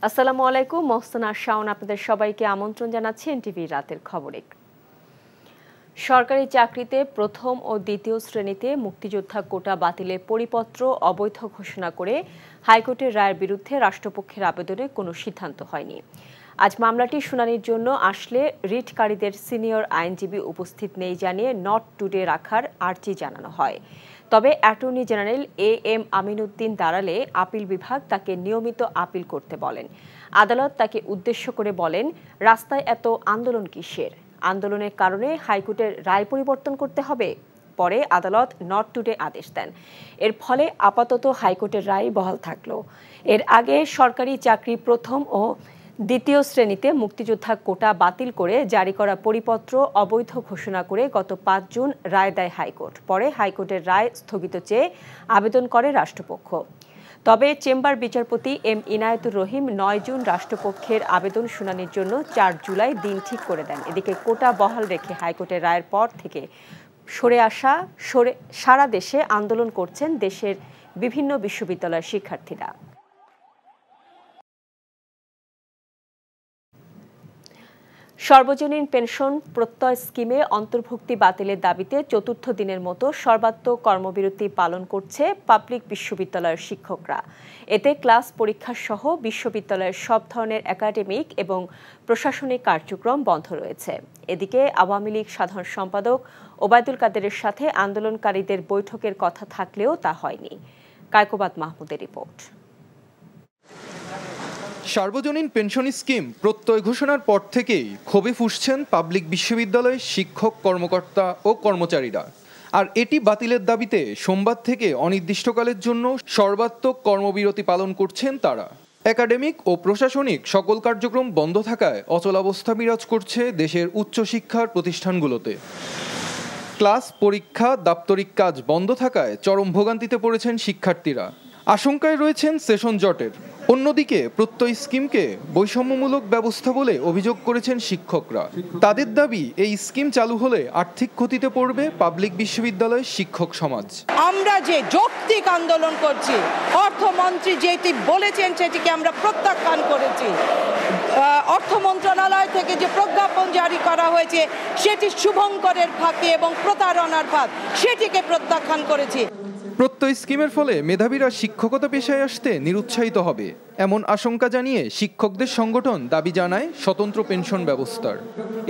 আসসালামু আলাইকুম, মোহসেনা শাওন আপনাদের সবাইকে আমন্ত্রণ জানাচ্ছি এনটিভি রাতের খবরে। সরকারি চাকরিতে প্রথম ও দ্বিতীয় শ্রেণীতে মুক্তিযোদ্ধা কোটা বাতিলের পরিপত্র অবৈধ ঘোষণা করে হাইকোর্টের রায়ের বিরুদ্ধে রাষ্ট্রপক্ষের আবেদনে কোনো সিদ্ধান্ত হয়নি। আজ মামলাটি শুনানির জন্য আসলে রিটকারীদের সিনিয়র আইনজীবী উপস্থিত নেই জানিয়ে নট টুডে রাখার আর্জি জানানো হয়। তবে অ্যাটর্নি জেনারেল এম আমিনউদ্দিন দাঁড়ালে আপিল বিভাগ তাকে নিয়মিত আপিল করতে বলেন। আদালত তাকে উদ্দেশ্য করে বলেন, রাস্তায় এত আন্দোলন কিসের? আন্দোলনের কারণে হাইকোর্টের রায় পরিবর্তন করতে হবে। পরে আদালত নট টুডে আদেশ দেন। এর ফলে আপাতত হাইকোর্টের রায় বহাল থাকলো। এর আগে সরকারি চাকরি প্রথম ও দ্বিতীয় শ্রেণীতে মুক্তিযোদ্ধা কোটা বাতিল করে জারি করা পরিপত্র অবৈধ ঘোষণা করে গত ৫ জুন রায় দেয় হাইকোর্ট। পরে হাইকোর্টের রায় স্থগিত চেয়ে আবেদন করে রাষ্ট্রপক্ষ। তবে চেম্বার বিচারপতি এম ইনায়েতুর রহিম ৯ জুন রাষ্ট্রপক্ষের আবেদন শুনানির জন্য ৪ জুলাই দিন ঠিক করে দেন। এদিকে কোটা বহাল রেখে হাইকোর্টের রায়ের পর থেকে সারা দেশে আন্দোলন করছেন দেশের বিভিন্ন বিশ্ববিদ্যালয়ের শিক্ষার্থীরা। সর্বজনীন পেনশন প্রত্যয় স্কিমে অন্তর্ভুক্তি বাতিলের দাবিতে চতুর্থ দিনের মতো সর্বাত্মক কর্মবিরতি পালন করছে পাবলিক বিশ্ববিদ্যালয়ের শিক্ষকরা। এতে ক্লাস পরীক্ষা সহ বিশ্ববিদ্যালয়ের সব ধরনের একাডেমিক এবং প্রশাসনিক কার্যক্রম বন্ধ রয়েছে। এদিকে আওয়ামী লীগ সাধারণ সম্পাদক ওবায়দুল কাদেরের সাথে আন্দোলনকারীদের বৈঠকের কথা থাকলেও তা হয়নি। কায়কোবাদ মাহমুদের রিপোর্ট। সার্বজনীন পেনশন স্কিম প্রত্যয় ঘোষণার পর থেকেই ক্ষোভে ফুঁসছেন পাবলিক বিশ্ববিদ্যালয়ের শিক্ষক কর্মকর্তা ও কর্মচারীরা। আর এটি বাতিলের দাবিতে সোমবার থেকে অনির্দিষ্টকালের জন্য সর্বাত্মক কর্মবিরতি পালন করছেন তারা। একাডেমিক ও প্রশাসনিক সকল কার্যক্রম বন্ধ থাকায় অচলাবস্থা বিরাজ করছে দেশের উচ্চশিক্ষার প্রতিষ্ঠানগুলোতে। ক্লাস পরীক্ষা দাপ্তরিক কাজ বন্ধ থাকায় চরম ভোগান্তিতে পড়েছেন শিক্ষার্থীরা। আশঙ্কায় রয়েছেন সেশন জটের। অন্যদিকে প্রত্যয় স্কিমকে বৈষম্যমূলক ব্যবস্থা বলে অভিযোগ করেছেন শিক্ষকরা। তাদের দাবি, এই স্কিম চালু হলে আর্থিক ক্ষতিতে পড়বে পাবলিক বিশ্ববিদ্যালয়ের শিক্ষক সমাজ। আমরা যে যৌক্তিক আন্দোলন করছি, অর্থমন্ত্রী যেটি বলেছেন সেটিকে আমরা প্রত্যাখ্যান করেছি। অর্থ মন্ত্রণালয় থেকে যে প্রজ্ঞাপন জারি করা হয়েছে সেটি শুভঙ্করের ফাঁকি এবং প্রতারণার ফাঁদ, সেটিকে প্রত্যাখ্যান করেছি। প্রত্যয় স্কিমের ফলে মেধাবীরা শিক্ষকতা পেশায় আসতে নিরুৎসাহিত হবে এমন আশঙ্কা জানিয়ে শিক্ষকদের সংগঠন দাবি জানায় স্বতন্ত্র পেনশন ব্যবস্থার।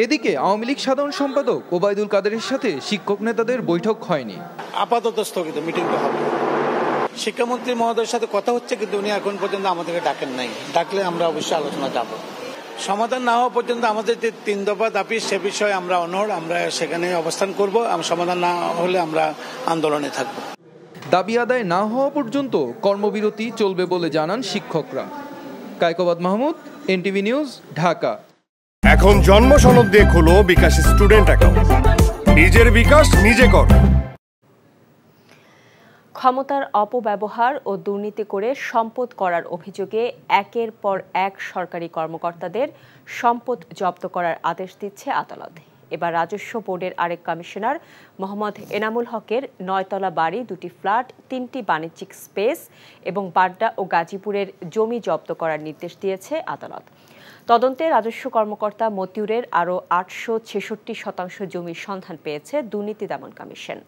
এদিকে আওয়ামী লীগ সাধারণ সম্পাদক ওবায়দুল কাদেরের সাথে শিক্ষক নেতাদের বৈঠক হয়নি। আপাতত স্থগিত, মিটিংটা হবে। শিক্ষামন্ত্রী মহোদয়ের সাথে কথা হচ্ছে, কিন্তু উনি এখন পর্যন্ত আমাদেরকে ডাকেন নাই। ডাকলে আমরা অবশ্যই আলোচনা যাব। সমাধান না হওয়া পর্যন্ত আমাদের যে ৩ দফা দাবি সে বিষয়ে আমরা অনড়, আমরা সেখানে অবস্থান করব। সমাধান না হলে আমরা আন্দোলনে থাকব। দাবি আদায় না হওয়া পর্যন্ত কর্মবিরতি চলবে বলে জানান শিক্ষকরা। Kaykobad Mahmud, NTV news, Dhaka. এখন জন্ম সনদ দিয়ে খোলো বিকাশ স্টুডেন্ট অ্যাকাউন্ট। নিজের বিকাশ নিজে কর। ক্ষমতার অপব্যবহার ও দুর্নীতি করে সম্পদ করার অভিযোগে একের পর এক সরকারি কর্মকর্তাদের সম্পদ জব্দ করার আদেশ দিচ্ছে আদালত। এবার রাজস্ব বোর্ডের আরেক কমিশনার মোহাম্মদ এনামুল হকের ৯তলা বাড়ি, ২টি ফ্ল্যাট, ৩টি বাণিজ্যিক স্পেস এবং বাড্ডা ও গাজীপুরের জমি জব্দ করার নির্দেশ দিয়েছে আদালত। তদন্তে রাজস্ব কর্মকর্তা মতিউরের আরও ৮৬৬% জমির সন্ধান পেয়েছে দুর্নীতি দমন কমিশন।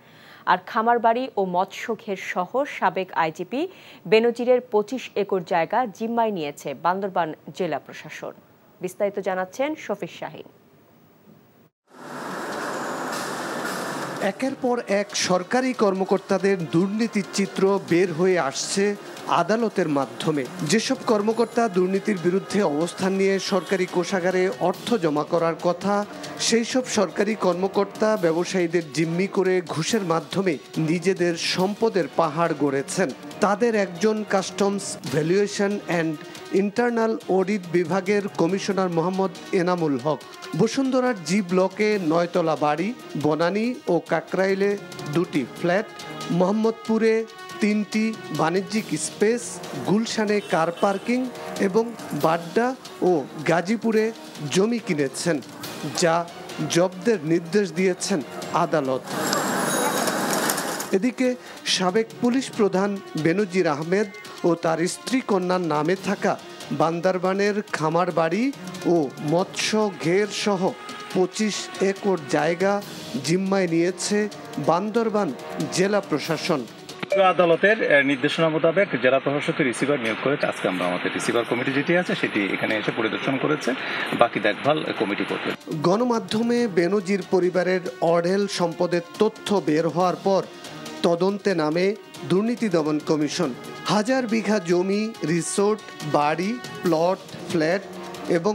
আর খামারবাড়ি ও মৎস্য ঘের সহ সাবেক আইজিপি বেনজিরের ২৫ একর জায়গা জিম্মায় নিয়েছে বান্দরবান জেলা প্রশাসন। বিস্তারিত জানাচ্ছেন শফিক শাহীন। একের পর এক সরকারি কর্মকর্তাদের দুর্নীতির চিত্র বের হয়ে আসছে আদালতের মাধ্যমে। যেসব কর্মকর্তা দুর্নীতির বিরুদ্ধে অবস্থান নিয়ে সরকারি কোষাগারে অর্থ জমা করার কথা, সেই সব সরকারি কর্মকর্তা ব্যবসায়ীদের জিম্মি করে ঘুষের মাধ্যমে নিজেদের সম্পদের পাহাড় গড়েছেন। তাদের একজন customs valuation and internal audit বিভাগের কমিশনার মোহাম্মদ এনামুল হক। বসুন্ধরার জি ব্লকে ৯তলা বাড়ি, বনানী ও কাকরাইলে 2টি ফ্ল্যাট, মোহাম্মদপুরে 3টি বাণিজ্যিক স্পেস, গুলশানে কার পার্কিং এবং বাড্ডা ও গাজীপুরে জমি কিনেছেন, যা জব্দের নির্দেশ দিয়েছেন আদালত। এদিকে সাবেক পুলিশ প্রধান বেনজির আহমেদ ও তার স্ত্রী কন্যার নামে থাকা বান্দরবানের খামারবাড়ি ও মৎস্য ঘের সহ 25 একর জায়গা জিম্মায় নিয়েছে বান্দরবান জেলা প্রশাসন। আদালতের নির্দেশনা মোতাবেক জেলা প্রশাসকের রিসিভার নিয়োগ করেছে। আজকে আমরা আমাদের রিসিভার কমিটি যেটি আছে সেটি এখানে এসে পরিদর্শন করেছে, বাকি দেখভাল কমিটি করবে। গণমাধ্যমে বেনজির পরিবারের অঢেল সম্পদের তথ্য বের হওয়ার পর তদন্তে নামে দুর্নীতি দমন কমিশন। হাজার বিঘা জমি, রিসোর্ট, বাড়ি, প্লট, ফ্ল্যাট এবং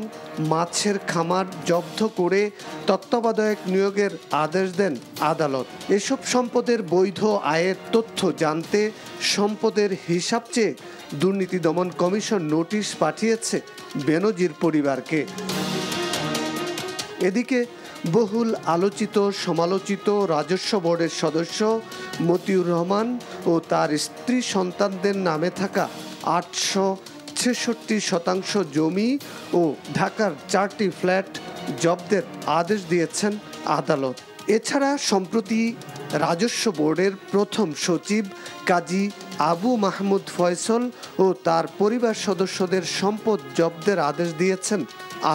মাছের খামার জব্দ করে তত্ত্বাবধায়ক নিয়োগের আদেশ দেন আদালত। এসব সম্পদের বৈধ আয়ের তথ্য জানতে সম্পদের হিসাব চেয়ে দুর্নীতি দমন কমিশন নোটিশ পাঠিয়েছে বেনজির পরিবারকে। এদিকে বহুল আলোচিত সমালোচিত রাজস্ব বোর্ডের সদস্য মতিউর রহমান ও তার স্ত্রী সন্তানদের নামে থাকা 866% জমি ও ঢাকার 4টি ফ্ল্যাট জব্দের আদেশ দিয়েছেন আদালত। এছাড়া সম্প্রতি রাজস্ব বোর্ডের প্রথম সচিব কাজী আবু মাহমুদ ফয়সল ও তার পরিবার সদস্যদের সম্পদ জব্দের আদেশ দিয়েছেন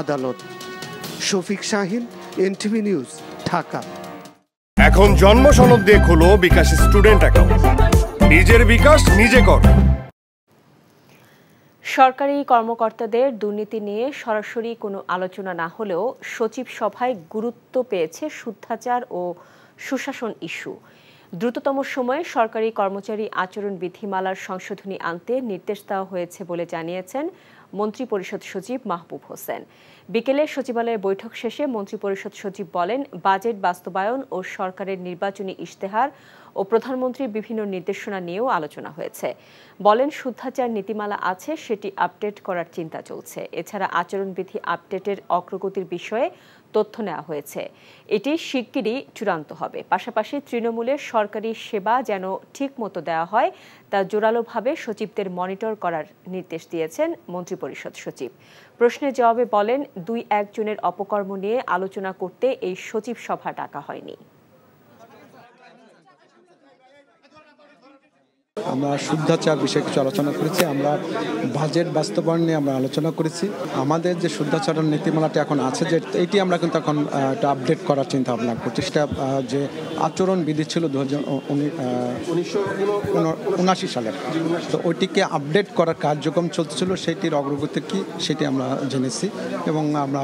আদালত। Shafiq Shahin, NTV news, Dhaka. এখন জন্ম সনদ দিয়ে খোলো বিকাশ স্টুডেন্ট অ্যাকাউন্ট। নিজের বিকাশ নিজে কর। সরকারি কর্মকর্তাদের দুর্নীতি নিয়ে সরাসরি কোনো আলোচনা না হলেও সচিব সভায় গুরুত্ব পেয়েছে শুদ্ধাচার ও সুশাসন ইস্যু। দ্রুততম সময়ে সরকারি কর্মচারী আচরণ বিধিমালার সংশোধনী আনতে নির্দেশ দেওয়া হয়েছে বলে জানিয়েছেন মন্ত্রিপরিষদ সচিব মাহবুব হোসেন। বিকেলে সচিবালয়ের বৈঠক শেষে মন্ত্রিপরিষদ সচিব বলেন, বাজেট বাস্তবায়ন ও সরকারের নির্বাচনী ইশতেহার ও প্রধানমন্ত্রীর বিভিন্ন নির্দেশনা নিয়েও আলোচনা হয়েছে। বলেন, শুদ্ধাচার নীতিমালা আছে, সেটি আপডেট করার চিন্তা চলছে। এছাড়া আচরণবিধি আপডেটের অগ্রগতির বিষয়ে তথ্য নেওয়া হয়েছে। এটি শিগগিরই চূড়ান্ত হবে। পাশাপাশি তৃণমূলের সরকারি সেবা যেন ঠিকমতো দেওয়া হয় তা জোরালোভাবে সচিবদের মনিটর করার নির্দেশ দিয়েছেন মন্ত্রিপরিষদ সচিব। প্রশ্নের জবাবে বলেন, 2-1 জনের অপকর্ম নিয়ে আলোচনা করতে এই সচিব সভা ডাকা হয়নি। আমরা শুদ্ধাচার বিষয়ে কিছু আলোচনা করেছি, আমরা বাজেট বাস্তবায়ন নিয়ে আমরা আলোচনা করেছি। আমাদের যে শুদ্ধাচারণ নীতিমালাটি এখন আছে, যে এইটি আমরা কিন্তু এখন একটা আপডেট করার চিন্তা ভাবনা করছি। সেটা যে আচরণ বিধি ছিল 1979 সালের, তো ওইটিকে আপডেট করার কার্যক্রম চলতেছিল। সেটির অগ্রগতি কি সেটি আমরা জেনেছি এবং আমরা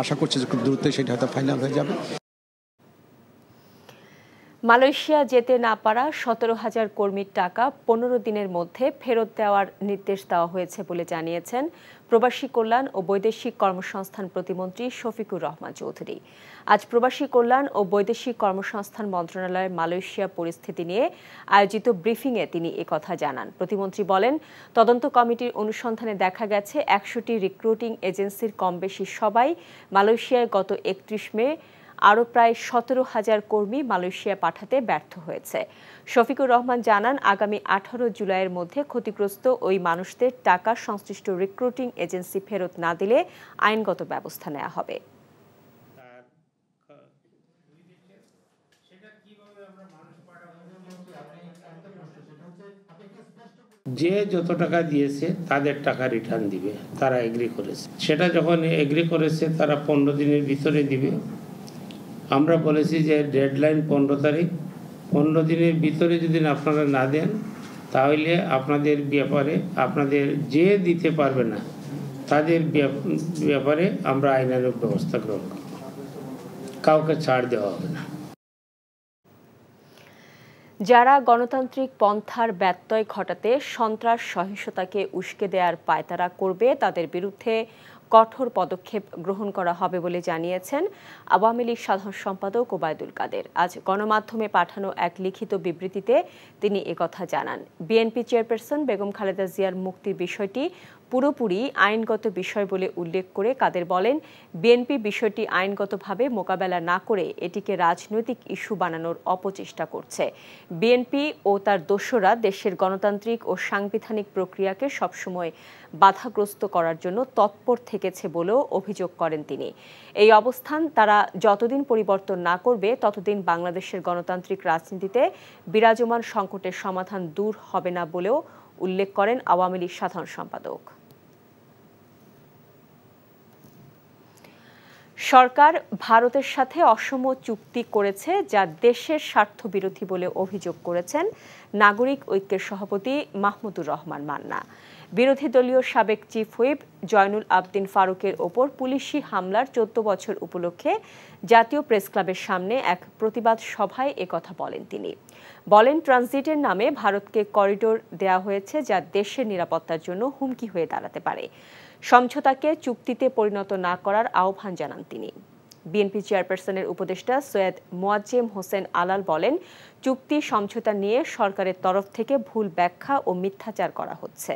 আশা করছি যে খুব দ্রুতই সেটা হয়তো ফাইনাল হয়ে যাবে। মালয়েশিয়া যেতে না পারা 17,000 কর্মীর টাকা 15 দিনের মধ্যে ফেরত দেওয়ার নির্দেশ দেওয়া হয়েছে বলে জানিয়েছেন প্রবাসী কল্যাণ ও বৈদেশিক কর্মসংস্থান প্রতিমন্ত্রী শফিকুর রহমান চৌধুরী। আজ প্রবাসী কল্যাণ ও বৈদেশিক কর্মসংস্থান মন্ত্রণালয়ের মালয়েশিয়া পরিস্থিতি নিয়ে আয়োজিত ব্রিফিংয়ে তিনি একথা জানান। প্রতিমন্ত্রী বলেন, তদন্ত কমিটির অনুসন্ধানে দেখা গেছে 100টি রিক্রুটিং এজেন্সির কমবেশি সবাই মালয়েশিয়ায় গত 31 মে আরও প্রায় 17,000 কর্মী মালয়েশিয়া পাঠাতে ব্যর্থ হয়েছে। শফিকুর রহমান জানান, আগামী 18 জুলাইয়ের মধ্যে ক্ষতিগ্রস্ত ওই মানুষদের টাকা সংশ্লিষ্ট রিক্রুটিং এজেন্সি ফেরত না দিলে আইনগত ব্যবস্থা নেওয়া হবে। যে যত টাকা দিয়েছে তাদের টাকা রিটার্ন দিবে, তারা এগ্রি করেছে। সেটা যখন এগ্রি করেছে তারা 15 দিনের ভিতরে দিবে। আমরা বলেছি যে ডেডলাইন 15 তারিখ, 15 দিনের ভিতরে যদি আপনারা না দেন তাহলে আপনাদের ব্যাপারে, আপনাদের যে দিতে পারবে না তাদের ব্যাপারে আমরা আইনানুগ ব্যবস্থা গ্রহণ করব, কাউকে ছাড় দেওয়া হবে না। যারা গণতান্ত্রিক পন্থার ব্যত্যয় ঘটাতে সন্ত্রাস সহিংসতাকে উস্কে দেওয়ার পায়তারা করবে তাদের বিরুদ্ধে কঠোর পদক্ষেপ গ্রহণ করা হবে বলে জানিয়েছেন আওয়ামী লীগ সাধারণ সম্পাদক ওবায়দুল কাদের। আজ গণমাধ্যমে পাঠানো এক লিখিত বিবৃতিতে তিনি একথা জানান। বিএনপি চেয়ারপারসন বেগম খালেদা জিয়ার মুক্তির বিষয়টি পুরোপুরি আইনগত বিষয় বলে উল্লেখ করে কাদের বলেন, বিএনপি বিষয়টি আইনগতভাবে মোকাবেলা না করে এটিকে রাজনৈতিক ইস্যু বানানোর অপচেষ্টা করছে। বিএনপি ও তার দোসররা দেশের গণতান্ত্রিক ও সাংবিধানিক প্রক্রিয়াকে সবসময় বাধাগ্রস্ত করার জন্য তৎপর থেকেছে বলেও অভিযোগ করেন তিনি। এই অবস্থান তারা যতদিন পরিবর্তন না করবে ততদিন বাংলাদেশের গণতান্ত্রিক রাজনীতিতে বিরাজমান সংকটের সমাধান দূর হবে না বলেও উল্লেখ করেন আওয়ামী লীগ সাধারণ সম্পাদক। সরকার ভারতের সাথে অসম চুক্তি করেছে যা দেশের স্বার্থবিরোধী বলে অভিযোগ করেছেন নাগরিক ঐক্যের সভাপতি মাহমুদুর রহমান মান্না। বিরোধী দলীয় সাবেক চিফ হুইপ জয়নুল আবদিন ফারুকের ওপর পুলিশি হামলার 14 বছর উপলক্ষে জাতীয় প্রেস ক্লাবের সামনে এক প্রতিবাদ সভায় একথা বলেন তিনি। বলেন, ট্রানজিটের নামে ভারতকে করিডোর দেয়া হয়েছে যা দেশের নিরাপত্তার জন্য হুমকি হয়ে দাঁড়াতে পারে। সমঝোতাকে চুক্তিতে পরিণত না করার আহ্বান জানান তিনি। বিএনপি চেয়ারপারসনের উপদেষ্টা সৈয়দ মোয়াজ্জেম হোসেন আলাল বলেন, চুক্তি সমঝোতা নিয়ে সরকারের তরফ থেকে ভুল ব্যাখ্যা ও মিথ্যাচার করা হচ্ছে।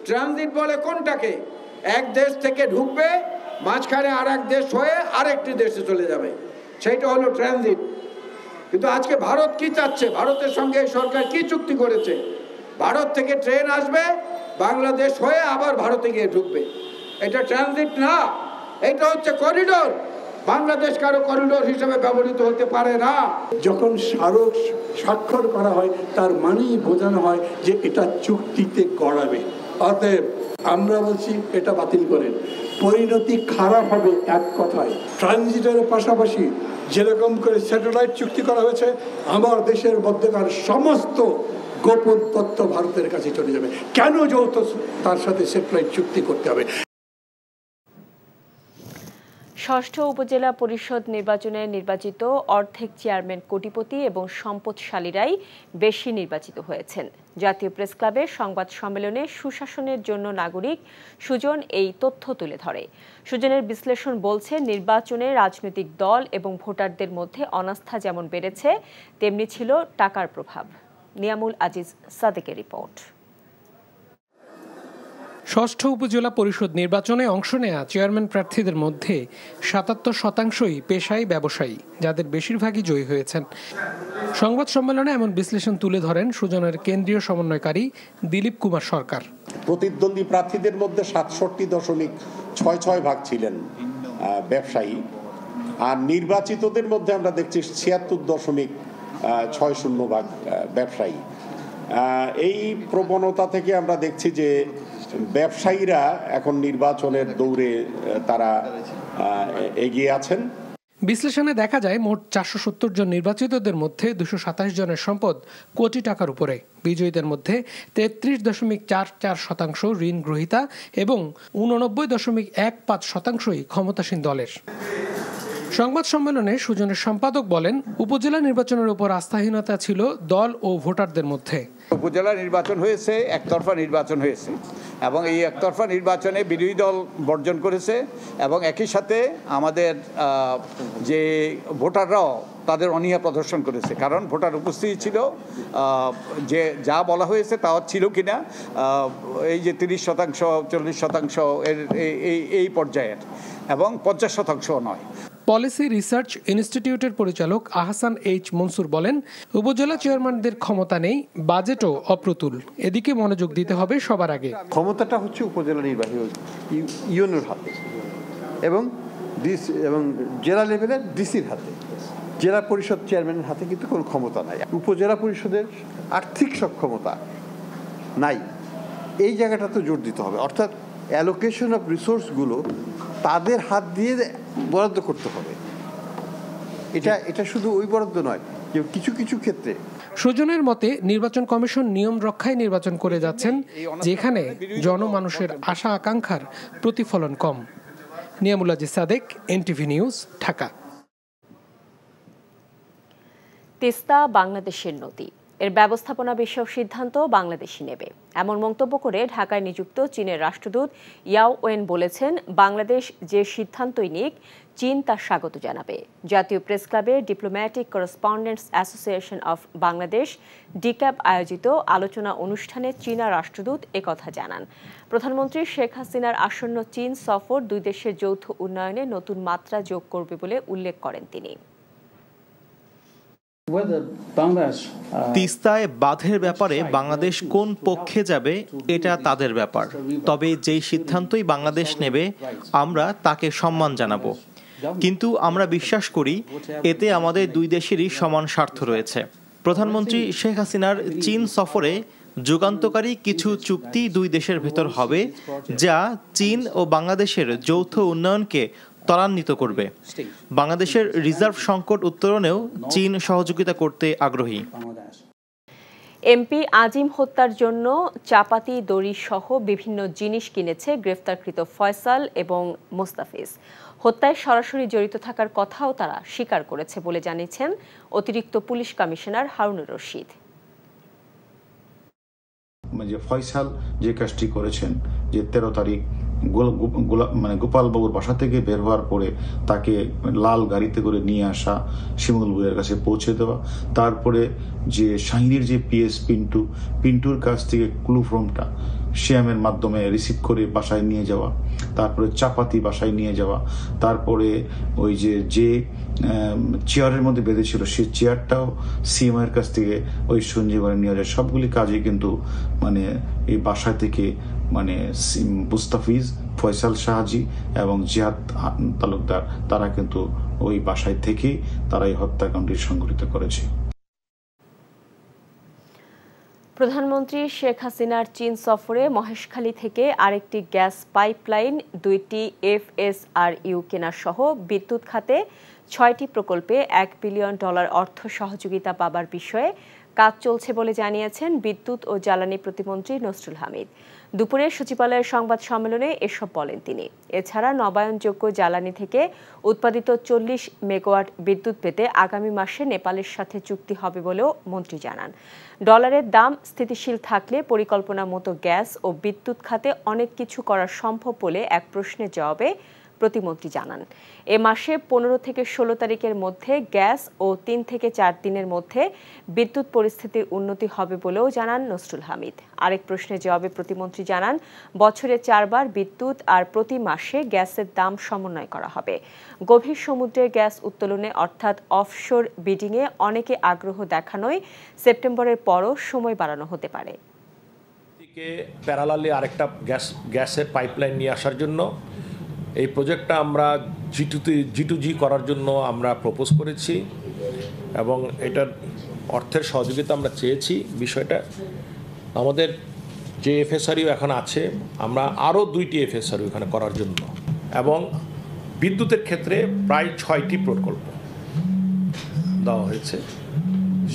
ট্রানজিট বলে কোনটাকে? এক দেশ থেকে ঢুকবে, মাঝখানে আর এক দেশ হয়ে আরেকটি দেশে চলে যাবে, সেইটা হলো ট্রানজিট। কিন্তু আজকে ভারত কি চাচ্ছে? ভারতের সঙ্গে সরকার কি চুক্তি করেছে? ভারত থেকে ট্রেন আসবে, বাংলাদেশ হয়ে আবার ভারতে গিয়ে ঢুকবে। এটা ট্রানজিট না, এটা হচ্ছে করিডোর। বাংলাদেশ কারো করিডোর হিসেবে ব্যবহৃত হতে পারে না। যখন স্মারক স্বাক্ষর করা হয় তার মানেই বোঝানো হয় যে এটা চুক্তিতে গড়াবে। অতএব আমরা বলছি এটা বাতিল করেন। পরিণতি খারাপ হবে এক কথায়। ট্রানজিটের পাশাপাশি যেরকম করে স্যাটেলাইট চুক্তি করা হয়েছে, আমার দেশের মধ্যেকার সমস্ত গোপন তথ্য ভারতের কাছে চলে যাবে। কেন যৌথ তার সাথে স্যাটেলাইট চুক্তি করতে হবে? ষষ্ঠ উপজেলা পরিষদ নির্বাচনে নির্বাচিত অর্ধেক চেয়ারম্যান কোটিপতি এবং সম্পদশালীরাই বেশি নির্বাচিত হয়েছেন। জাতীয় প্রেস ক্লাবের সংবাদ সম্মেলনে সুশাসনের জন্য নাগরিক সুজন এই তথ্য তুলে ধরে। সুজনের বিশ্লেষণ বলছে, নির্বাচনে রাজনৈতিক দল এবং ভোটারদের মধ্যে অনাস্থা যেমন বেড়েছে, তেমনি ছিল টাকার প্রভাব। নিয়ামুল আজিজ সাদেকের রিপোর্ট। ষষ্ঠ উপজেলা পরিষদ নির্বাচনে অংশ নেয়া চেয়ারম্যান প্রার্থীদের মধ্যে ৭৭% পেশায় ব্যবসায়ী, যাদের বেশিরভাগই জয়ী হয়েছেন। সংবাদ সম্মেলনে এমন বিশ্লেষণ তুলে ধরেন সুজনের কেন্দ্রীয় সমন্বয়কারী দিলীপ কুমার সরকার। প্রতিদ্বন্দ্বী প্রার্থীদের মধ্যে ৬৭.৬৬% ছিলেন ব্যবসায়ী, আর নির্বাচিতদের মধ্যে আমরা দেখছি ৭৬.৬০% ব্যবসায়ী। এই প্রবণতা থেকে আমরা দেখছি যে ব্যবসায়ীরা এখন নির্বাচনের দৌড়ে তারা এগিয়ে আছেন। বিশ্লেষণে দেখা যায় মোট ৪৭০ জন নির্বাচিতদের মধ্যে ২২৭ জনের সম্পদ কোটি টাকার উপরে। বিজয়ীদের মধ্যে ৩৩.৪৪% ঋণ গ্রহীতা এবং ৮৯.১৫% ক্ষমতাসীন দলের। সংবাদ সম্মেলনে সুজনের সম্পাদক বলেন, উপজেলা নির্বাচনের উপর আস্থাহীনতা ছিল দল ও ভোটারদের মধ্যে। উপজেলা নির্বাচন হয়েছে, একতরফা নির্বাচন হয়েছে এবং এই একতরফা নির্বাচনে বিরোধী দল বর্জন করেছে এবং একই সাথে আমাদের যে ভোটাররাও তাদের অনীহা প্রদর্শন করেছে, কারণ ভোটার উপস্থিতি ছিল, যে যা বলা হয়েছে তা ছিল কিনা এই যে ৩০%, ৪০% এই পর্যায়ের এবং ৫০% নয়। পলিসি রিসার্চ ইনস্টিটিউটের পরিচালক আহসান এইচ মনসুর বলেন, উপজেলা চেয়ারম্যানদের ক্ষমতা নেই, বাজেটও অপ্রতুল। এদিকে মনোযোগ দিতে হবে সবার আগে। ক্ষমতাটা হচ্ছে উপজেলা নির্বাহী ইউনিয়নের হাতে এবং জেলা লেভেলের ডিসির হাতে। জেলা পরিষদ চেয়ারম্যানের হাতে কিন্তু কোনো ক্ষমতা নাই। উপজেলা পরিষদের আর্থিক সক্ষমতা নাই, এই জায়গাটা তো জোর দিতে হবে। অর্থাৎ অ্যালোকেশন অফ রিসোর্সগুলো তাদের হাত দিয়ে বরাদ্দ করতে হবে। এটা শুধু ওই বরাদ্দ নয়, যে কিছু কিছু ক্ষেত্রে। সুজনের মতে নির্বাচন কমিশন নিয়ম রক্ষায় নির্বাচন করে যাচ্ছেন, যেখানে জনমানুষের আশা আকাঙ্ক্ষার প্রতিফলন কম। Niyamul Aziz Sadek, NTV news, Dhaka. তিস্তা বাংলাদেশের নদী, এর ব্যবস্থাপনা বিষয়ক সিদ্ধান্ত বাংলাদেশই নেবে, এমন মন্তব্য করে ঢাকায় নিযুক্ত চীনের রাষ্ট্রদূত ইয়াও ওয়েন বলেছেন, বাংলাদেশ যে সিদ্ধান্তই নিক চীন তা স্বাগত জানাবে। জাতীয় প্রেস ক্লাবে diplomatic correspondents association of Bangladesh DCAB আয়োজিত আলোচনা অনুষ্ঠানে চীনা রাষ্ট্রদূত একথা জানান। প্রধানমন্ত্রী শেখ হাসিনার আসন্ন চীন সফর দুই দেশের যৌথ উন্নয়নে নতুন মাত্রা যোগ করবে বলে উল্লেখ করেন তিনি। তিস্তায় বাঁধের ব্যাপারে বাংলাদেশ কোন পক্ষে যাবে এটা তাদের ব্যাপার, তবে যেই সিদ্ধান্তই বাংলাদেশ নেবে আমরা তাকে সম্মান জানাবো, কিন্তু আমরা বিশ্বাস করি এতে আমাদের দুই দেশেরই সমান স্বার্থ রয়েছে। প্রধানমন্ত্রী শেখ হাসিনার চীন সফরে যুগান্তকারী কিছু চুক্তি দুই দেশের ভেতর হবে, যা চীন ও বাংলাদেশের যৌথ উন্নয়নকে ত্বরান্বিত করবে। বাংলাদেশের রিজার্ভ সংকট উত্তরণেও চীন সহযোগিতা করতে আগ্রহী। এমপি আজিম হত্যার জন্য চাপাতি দড়ি সহ বিভিন্ন জিনিস কিনেছে গ্রেফতারকৃত ফয়সাল এবং মোস্তাফিজ। হত্যায় সরাসরি জড়িত থাকার কথাও তারা স্বীকার করেছে বলে জানিয়েছেন অতিরিক্ত পুলিশ কমিশনার হারুনুর রশিদ। ফয়সাল যে কাজটি করেছেন, যে 13 তারিখ গোপালবাবুর বাসা থেকে বের হওয়ার পরে তাকে লাল গাড়িতে করে নিয়ে আসা, শিমুলপুরের কাছে পৌঁছে দেওয়া, তারপরে যে শাহিনীর যে পিএস পিন্টুর কাছ থেকে ক্লু ফর্মটা শ্যামের মাধ্যমে রিসিভ করে বাসায় নিয়ে যাওয়া, তারপরে চাপাতি বাসায় নিয়ে যাওয়া, তারপরে ওই যে চেয়ারের মধ্যে বেঁধেছিল সেই চেয়ারটাও সিএমের কাছ থেকে ওই সঞ্জীবনে নিয়ে যায়। সবগুলি কাজে কিন্তু এই বাসা থেকে মুস্তাফিজ, ফয়সাল শাহজি এবং জিয়াদ তালুকদার তারা কিন্তু ওই বাসায় থেকে তারা এই হত্যাকাণ্ডটি সংঘটিত করেছে। প্রধানমন্ত্রী শেখ হাসিনার চীন সফরে মহেশখালী থেকে আরেকটি গ্যাস পাইপলাইন, 2টি FSRU কেনা সহ বিদ্যুৎ খাতে 6টি প্রকল্পে $1 বিলিয়ন অর্থ সহযোগিতা পাবার বিষয়ে কাজ চলছে বলে জানিয়েছেন বিদ্যুৎ ও জ্বালানি প্রতিমন্ত্রী নসরুল হামিদ। দুপুরে সচিবালয়ের সংবাদ সম্মেলনে এসব বলেন তিনি। এছাড়া নবায়নযোগ্য জ্বালানি থেকে উৎপাদিত 40 মেগাওয়াট বিদ্যুৎ পেতে আগামী মাসে নেপালের সাথে চুক্তি হবে বলেও মন্ত্রী জানান। ডলারের দাম স্থিতিশীল থাকলে পরিকল্পনা মতো গ্যাস ও বিদ্যুৎ খাতে অনেক কিছু করা সম্ভব বলে এক প্রশ্নের জবাবে প্রতিমন্ত্রী জানান। এ মাসে 15 থেকে 16 তারিখের মধ্যে গ্যাস ও 3 থেকে 4 দিনের মধ্যে বিদ্যুৎ পরিস্থিতির উন্নতি হবে বলেও জানান নসরুল হামিদ। আরেক প্রশ্নের জবাবে প্রতিমন্ত্রী জানান, বছরে 4 বার বিদ্যুৎ আর প্রতি মাসে গ্যাসের দাম সমন্বয় করা হবে। গভীর সমুদ্রের গ্যাস উত্তোলনে অর্থাৎ অফশোর বিডিংয়ে অনেকে আগ্রহ দেখানোয় সেপ্টেম্বরের পরও সময় বাড়ানো হতে পারে। প্যারালালি আরেকটা গ্যাসের পাইপলাইন নিয়ে আসার জন্য এই প্রজেক্টটা আমরা G2G করার জন্য আমরা প্রপোজ করেছি এবং এটার অর্থের সহযোগিতা আমরা চেয়েছি। বিষয়টা আমাদের যে FSRU এখন আছে, আমরা আরও 2টি FSRU এখানে করার জন্য, এবং বিদ্যুতের ক্ষেত্রে প্রায় 6টি প্রকল্প দেওয়া হয়েছে।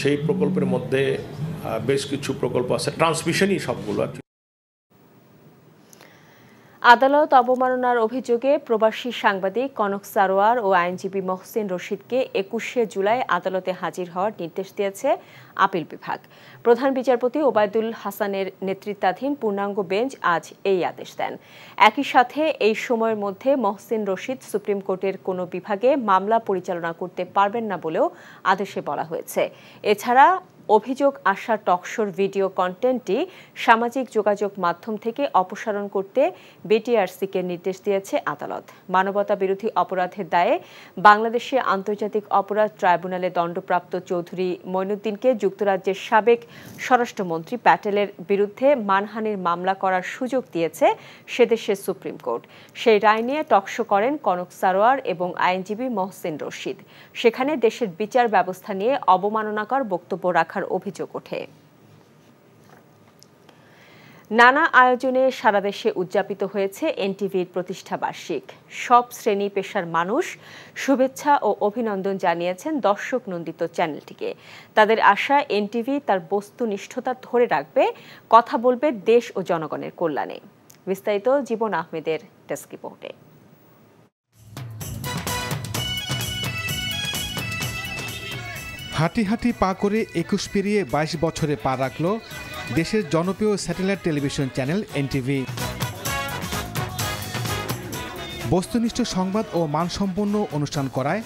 সেই প্রকল্পের মধ্যে বেশ কিছু প্রকল্প আছে, ট্রান্সমিশনই সবগুলো। আদালত অবমাননার অভিযোগে প্রবাসী সাংবাদিক কনক সারোয়ার ও আইনজীবী মহসিন রশিদকে 21শে জুলাই আদালতে হাজির হওয়ার নির্দেশ দিয়েছে আপিল বিভাগ। প্রধান বিচারপতি ওবায়দুল হাসানের নেতৃত্বাধীন পূর্ণাঙ্গ বেঞ্চ আজ এই আদেশ দেন। একই সাথে এই সময়ের মধ্যে মহসিন রশিদ সুপ্রিম কোর্টের কোনো বিভাগে মামলা পরিচালনা করতে পারবেন না বলেও আদেশে বলা হয়েছে। এছাড়া অভিযোগ আসা টকশোর ভিডিও কন্টেন্টটি সামাজিক যোগাযোগ মাধ্যম থেকে অপসারণ করতে বিটিআরসিকে নির্দেশ দিয়েছে আদালত। মানবতা বিরোধী অপরাধের দায়ে বাংলাদেশে আন্তর্জাতিক অপরাধ ট্রাইব্যুনালে দণ্ডপ্রাপ্ত চৌধুরী মঈনুদ্দিনকে যুক্তরাজ্যের সাবেক স্বরাষ্ট্রমন্ত্রী প্যাটেলের বিরুদ্ধে মানহানির মামলা করার সুযোগ দিয়েছে সেদেশের সুপ্রিম কোর্ট। সেই রায় নিয়ে টকশো করেন কনক সারোয়ার এবং আইনজীবী মহসিন রশিদ। সেখানে দেশের বিচার ব্যবস্থা নিয়ে অবমাননাকর বক্তব্য রাখার অভিযোগ ওঠে। নানা আয়োজনে সারা দেশে উদযাপিত হয়েছে এনটিভির প্রতিষ্ঠা বার্ষিক। সব শ্রেণী পেশার মানুষ শুভেচ্ছা ও অভিনন্দন জানিয়েছেন দর্শক নন্দিত চ্যানেলটিকে। তাদের আশা, এনটিভি তার বস্তুনিষ্ঠতা ধরে রাখবে, কথা বলবে দেশ ও জনগণের কল্যাণে। বিস্তারিত জীবন আহমেদের ডেস্ক রিপোর্টে। হাঁটি হাঁটি পা করে 21 পেরিয়ে 22 বছরে পা রাখল দেশের জনপ্রিয় স্যাটেলাইট টেলিভিশন চ্যানেল এনটিভি। বস্তুনিষ্ঠ সংবাদ ও মানসম্পন্ন অনুষ্ঠান করায়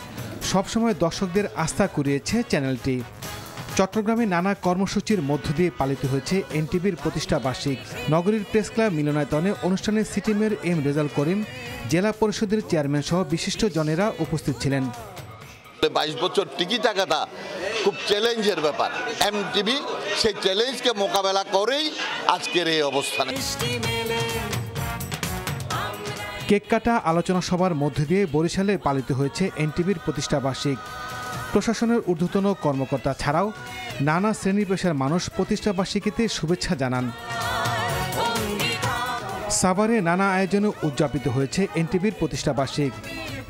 সবসময় দর্শকদের আস্থা কুড়িয়েছে চ্যানেলটি। চট্টগ্রামে নানা কর্মসূচির মধ্য দিয়ে পালিত হয়েছে এনটিভির প্রতিষ্ঠা বার্ষিক। নগরীর প্রেস ক্লাব মিলনায়তনে অনুষ্ঠানে city mayor M Rezaul Karim, জেলা পরিষদের চেয়ারম্যান সহ বিশিষ্ট জনেরা উপস্থিত ছিলেন। 22 বছর টিকি থাকাটা খুব চ্যালেঞ্জের ব্যাপার। এমটিভি সেই চ্যালেঞ্জকে মোকাবেলা করেই আজকের এই অবস্থানে। কেক কাটা আলোচনা সভার মধ্য দিয়ে বরিশালে পালিত হয়েছে এনটিভির প্রতিষ্ঠা বার্ষিক। প্রশাসনের ঊর্ধ্বতন কর্মকর্তা ছাড়াও নানা শ্রেণী পেশার মানুষ প্রতিষ্ঠাবার্ষিকীতে শুভেচ্ছা জানান। সাভারে নানা আয়োজনে উদযাপিত হয়েছে এনটিভির প্রতিষ্ঠাবার্ষিক।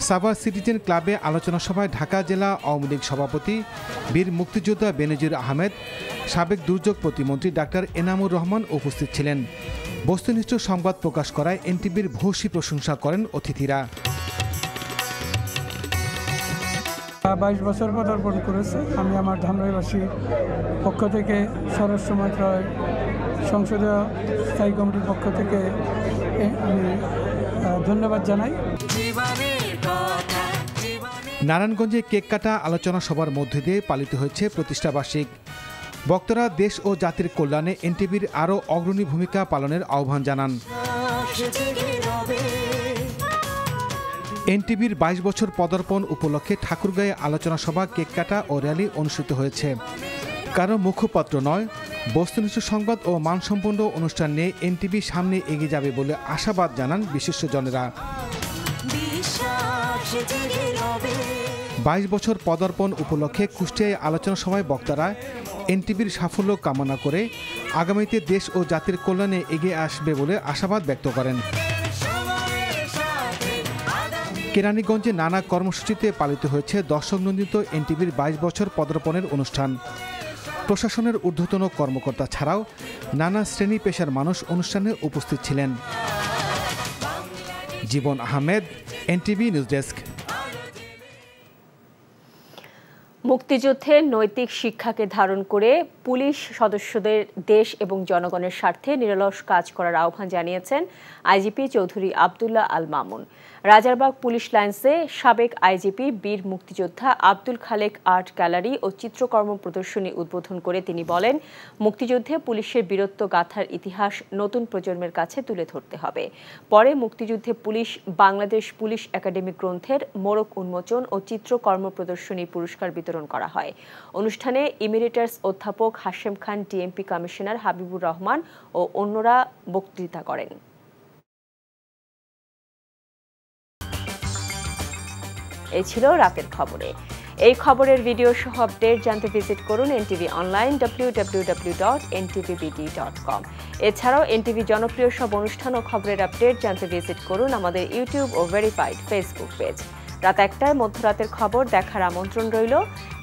সাভার সিটিজেন ক্লাবে আলোচনা সভায় ঢাকা জেলা আওয়ামী লীগ সভাপতি বীর মুক্তিযোদ্ধা বেনজির আহমেদ, সাবেক দুর্যোগ প্রতিমন্ত্রী ডাক্তার এনামুর রহমান উপস্থিত ছিলেন। বস্তুনিষ্ঠ সংবাদ প্রকাশ করায় এনটিভির ভূয়সী প্রশংসা করেন অতিথিরা। 22 বছর পদার্পণ করেছে। আমি আমার ধামরাইবাসীর পক্ষ থেকে স্বরাষ্ট্র মন্ত্রণালয় সংসদীয় স্থায়ী কমিটির পক্ষ থেকে আমি ধন্যবাদ জানাই। নারায়ণগঞ্জে কেক কাটা আলোচনা সভার মধ্য দিয়ে পালিত হয়েছে প্রতিষ্ঠাবার্ষিক। বক্তারা দেশ ও জাতির কল্যাণে এনটিভির আরও অগ্রণী ভূমিকা পালনের আহ্বান জানান। এনটিভির 22 বছর পদার্পণ উপলক্ষে ঠাকুরগাঁয়ে আলোচনা সভা, কেক কাটা ও র্যালি অনুষ্ঠিত হয়েছে। কারো মুখপাত্র নয়, বস্তুনিষ্ঠ সংবাদ ও মানসম্পন্ন অনুষ্ঠান নিয়ে এনটিভি সামনে এগিয়ে যাবে বলে আশাবাদ জানান বিশিষ্টজনেরা। 22 বছর পদার্পণ উপলক্ষে কুষ্টিয়ায় আলোচনা সভায় বক্তারা এনটিভির সাফল্য কামনা করে আগামীতে দেশ ও জাতির কল্যাণে এগিয়ে আসবে বলে আশাবাদ ব্যক্ত করেন। কেরানীগঞ্জে নানা কর্মসূচিতে পালিত হয়েছে দর্শকনন্দিত এনটিভির 22 বছর পদার্পণের অনুষ্ঠান। প্রশাসনের ঊর্ধ্বতন কর্মকর্তা ছাড়াও নানা শ্রেণী পেশার মানুষ অনুষ্ঠানে উপস্থিত ছিলেন। জীবন আহমেদ, এনটিভি নিউজ ডেস্ক। মুক্তিযুদ্ধের নৈতিক শিক্ষাকে ধারণ করে পুলিশ সদস্যদের দেশ এবং জনগণের স্বার্থে নিরলস কাজ করার আহ্বান জানিয়েছেন আইজিপি চৌধুরী আব্দুল্লাহ আল মামুন। রাজারবাগ পুলিশ লাইন্সে সাবেক আইজিপি বীর মুক্তিযোদ্ধা আব্দুল খালেক আর্ট গ্যালারি ও চিত্রকর্ম প্রদর্শনী উদ্বোধন করে তিনি বলেন, মুক্তিযুদ্ধে পুলিশের বীরত্ব গাথার ইতিহাস নতুন প্রজন্মের কাছে তুলে ধরতে হবে। পরে মুক্তিযুদ্ধে পুলিশ বাংলাদেশ পুলিশ একাডেমি গ্রন্থের মোড়ক উন্মোচন ও চিত্রকর্ম প্রদর্শনী পুরস্কার বিতরণ করা হয়। অনুষ্ঠানে ইমিরেটার্স অধ্যাপক হাশেম খান, ডিএমপি কমিশনার হাবিবুর রহমান ও অন্যরা বক্তৃতা করেন। এই ছিল রাতের খবরে। এই খবরের ভিডিও সহ আপডেট জানতে ভিজিট করুন এনটিভি অনলাইন www.ntvbd.com। এছাড়াও এনটিভি জনপ্রিয় সব অনুষ্ঠান ও খবরের আপডেট জানতে ভিজিট করুন আমাদের ইউটিউব ও ভেরিফাইড ফেসবুক পেজ। রাত 1টায় মধ্যরাতের খবর দেখার আমন্ত্রণ রইল।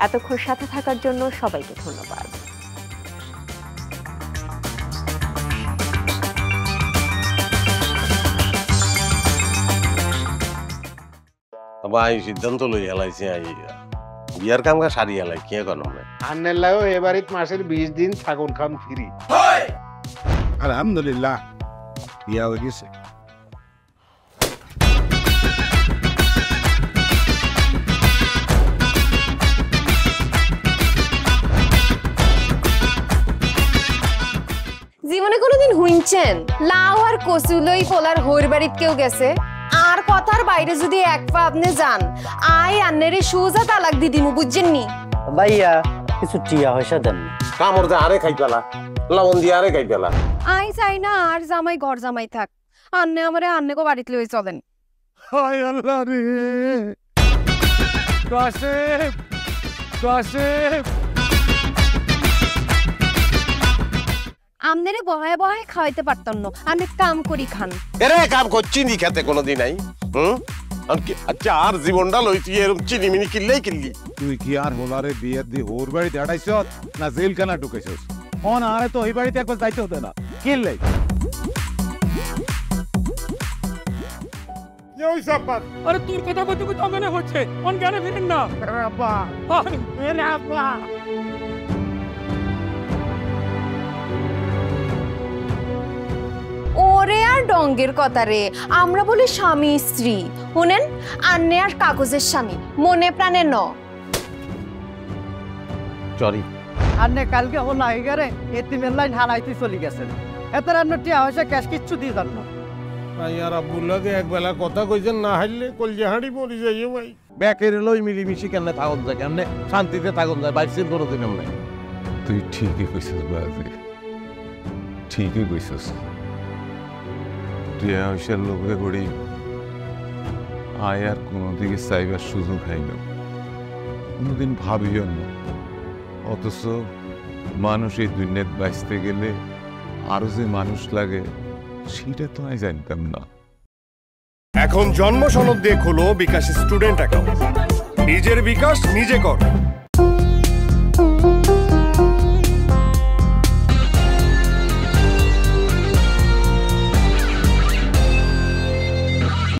এতক্ষণ সাথে থাকার জন্য সবাইকে ধন্যবাদ। ভাই সিদ্ধান্ত লই হেলাইছে বিয়ার কাম কা সারি হেলাই কি এখন হবে আন্নের লাও এবারিত মাসের 20 দিন ছাগল খাম ফ্রি। আলহামদুলিল্লাহ বিয়া হয়ে গেছে। জীবনে কোনোদিন হুইনছেন লাউ আর কচুলই পোলার হোর বাড়িত কেউ গেছে আর কথার বাইরে যদি এক পা আপনি যান আই আন্নেরে সুজা তালাক দি দিমু, বুঝছেন নি ভাইয়া? কিছু টিয়া পয়সা দেন, কামর দে আরে খাই পেলা, লবণ দিয়ে আরে খাই পেলা। আই চাই না আর জামাই ঘর জামাই থাক, আন্নে আমারে আন্নেকো বাড়িতে লই চলেন। হায় আল্লাহ রে, কাশেম কাশেম আমনেরে বহায় বহায় খাওয়াইতে পারতাম না, আমি কাম করি খান। এরে কাম করছি নি খেতে কোনোদিন নাই। আচ্ছা আর জীবনটা লই তুই এরকম চিনিমিনি কিল্লেই কিল্লি। তুই কি আর হোলারে বিয়ে দি ওর বাড়িতে আড়াইছ না জেল খানা ঢুকেছিস? অন আরে তো ওই বাড়িতে একবার যাইতে হতে না কিল্লে। আরে তোর কথা বলতে বলতে মনে হচ্ছে অন জ্ঞানে ফিরেন না। আব্বা আরে আব্বা ওরে আর ডঙ্গের কথা রে, আমরা বলি স্বামী স্ত্রী, শুনেন আন্নে আর কাগজের স্বামী, মনে প্রাণে ন। সরি আন্নে কালকে হল আইগারে এতিমের লাইন হারাইতে চলে গেছেন, এত রান্না টিয়া হয়েছে ক্যাশ কিচ্ছু দিয়ে যান না। আর আব্বুল্লাহকে একবেলা কথা কইছেন না হাইলে কলজে হাঁড়ি পড়ি যাই ভাই। ব্যাকের লই মিলিমিশি কেন থাকুন যায়, কেমনে শান্তিতে থাকুন যায়, বাইসের কোনো দিন এমনি। তুই ঠিকই কইছিস বাজে, ঠিকই কইছিস। তুই আয়সার লোকে করি আয় আর কোনো দিকে চাইবার সুযোগ হয় না। কোনোদিন ভাবিও না। অথচ মানুষ এই দুনিয়ায় বাঁচতে গেলে আরো যে মানুষ লাগে সেটা তো আমি জানতাম না। এখন জন্ম সনদ দিয়ে খোলো বিকাশ স্টুডেন্ট অ্যাকাউন্ট। নিজের বিকাশ নিজে কর।